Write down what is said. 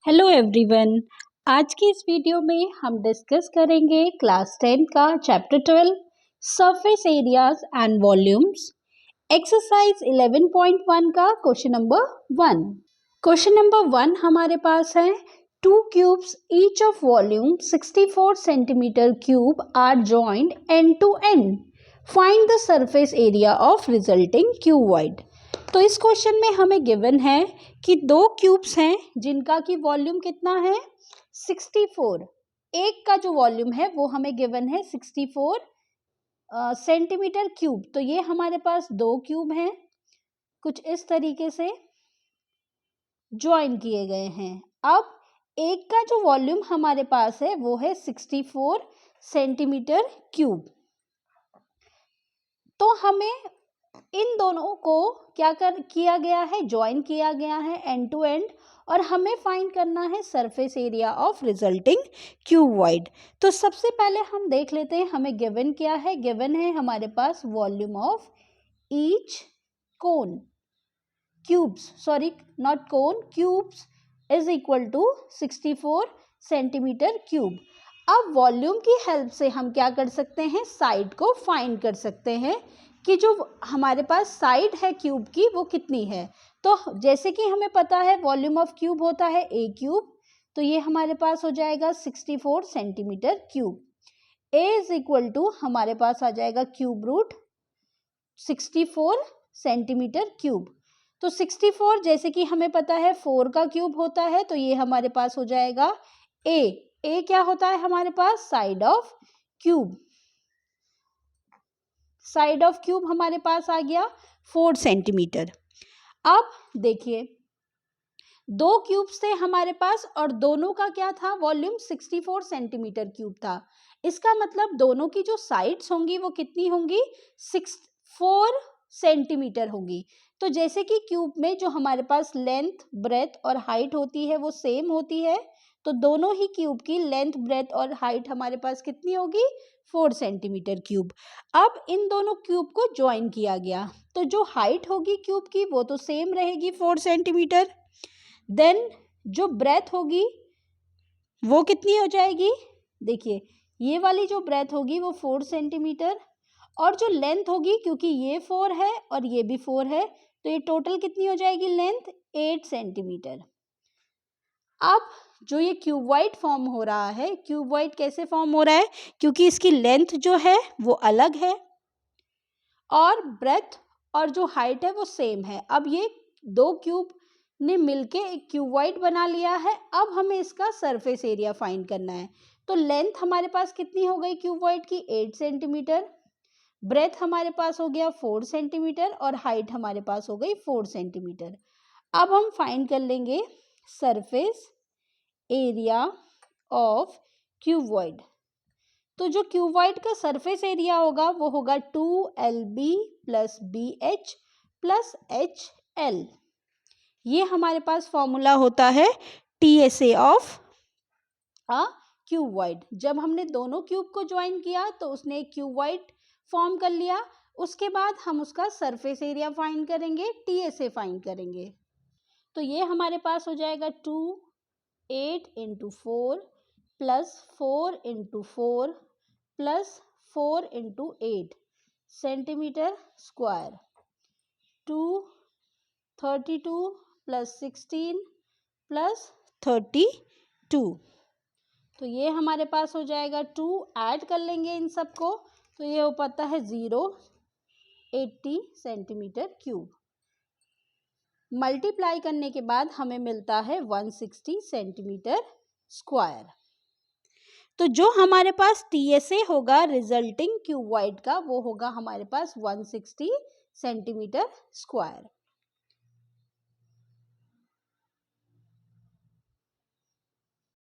Hello everyone. आज की इस वीडियो में हम डिस्कस करेंगे क्लास 10 का chapter 12 surface areas and volumes exercise 11.1 का क्वेश्चन नंबर 1। क्वेश्चन नंबर 1 हमारे पास है two cubes each of volume 64 centimetre cube are joined end to end, find the surface area of resulting cuboid. तो इस question में हमें given है कि दो क्यूब्स हैं जिनका की वॉल्यूम कितना है 64। एक का जो वॉल्यूम है वो हमें गिवन है 64 सेंटीमीटर क्यूब। तो ये हमारे पास दो क्यूब हैं, कुछ इस तरीके से ज्वाइन किए गए हैं। अब एक का जो वॉल्यूम हमारे पास है वो है 64 सेंटीमीटर क्यूब। तो हमें इन दोनों को क्या किया गया है, ज्वाइन किया गया है एंड टू एंड, और हमें फाइंड करना है surface area of resulting cuboid. तो सबसे पहले हम देख लेते हैं हमें गिवन क्या है। गिवन है हमारे पास volume of each cone cubes, sorry not cone, cubes is equal to 64 centimetre cube. अब वॉल्यूम की हेल्प से हम क्या कर सकते हैं, साइड को फाइंड कर सकते हैं कि जो हमारे पास साइड है क्यूब की वो कितनी है। तो जैसे कि हमें पता है वॉल्यूम ऑफ क्यूब होता है ए क्यूब, तो ये हमारे पास हो जाएगा 64 centimetre cube. A is equal to हमारे पास आ जाएगा क्यूब रूट 64 सेंटीमीटर क्यूब। तो 64 जैसे कि हमें पता है 4 का क्यूब होता है, तो ये हमारे पास हो जाएगा ए क्या होता है हमारे पास, side of cube. Side of cube हमारे पास आ गया 4 सेंटीमीटर। अब देखिए दो क्यूब्स थे हमारे पास और दोनों का क्या था, वॉल्यूम 64 सेंटीमीटर क्यूब था। इसका मतलब दोनों की जो साइड्स होंगी वो कितनी होंगी, 4 सेंटीमीटर होगी। तो जैसे कि क्यूब में जो हमारे पास लेंथ, ब्रेथ और हाइट होती है वो सेम होती है, तो दोनों ही क्यूब की लेंथ, ब्रेथ और हाइट हमारे पास कितनी होगी, 4 सेंटीमीटर क्यूब। अब इन दोनों क्यूब को ज्वाइन किया गया, तो जो हाइट होगी क्यूब की वो तो सेम रहेगी 4 सेंटीमीटर। देन जो ब्रेथ होगी वो कितनी हो जाएगी, देखिए ये वाली जो ब्रेथ होगी वो 4 सेंटीमीटर, और जो लेंथ होगी क्योंकि ये 4 है और ये भी 4 है, तो ये टोटल कितनी हो जाएगी लेंथ, 8 सेंटीमीटर। अब जो ये क्यूबॉइड फॉर्म हो रहा है, क्यूबॉइड कैसे फॉर्म हो रहा है, क्योंकि इसकी लेंथ जो है वो अलग है और ब्रेथ और जो हाइट है वो सेम है। अब ये दो क्यूब ने मिलके एक क्यूबॉइड बना लिया है। अब हमें इसका सरफेस एरिया फाइंड करना है। तो लेंथ हमारे पास कितनी हो गई क्यूबॉइड की, 8 सेंटीमीटर, ब्रेथ हमारे पास हो गया 4 सेंटीमीटर और हाइट हमारे पास हो गई 4 सेंटीमीटर। अब हम फाइंड कर लेंगे सरफेस एरिया ऑफ क्यूबॉइड। तो जो क्यूबॉइड का सरफेस एरिया होगा वो होगा 2LB plus BH plus HL। ये हमारे पास फॉर्मूला होता है TSA ऑफ अ क्यूबॉइड। जब हमने दोनों क्यूब को ज्वाइन किया तो उसने एक क्यूबॉइड फॉर्म कर लिया, उसके बाद हम उसका सरफेस एरिया फाइंड करेंगे, TSA फाइंड करेंगे। तो ये हमारे पास हो जाएगा 8 into 4 plus 4 into 4 plus 4 into 8 centimetre square, 232 plus 16 plus 32। तो ये हमारे पास हो जाएगा 2, ऐड कर लेंगे इन सबको तो ये हो पाता है 80 सेंटीमीटर क्यूब। मल्टीप्लाई करने के बाद हमें मिलता है 160 सेंटीमीटर स्क्वायर। तो जो हमारे पास TSA होगा रिजल्टिंग क्यूबॉइड का वो होगा हमारे पास 160 सेंटीमीटर स्क्वायर।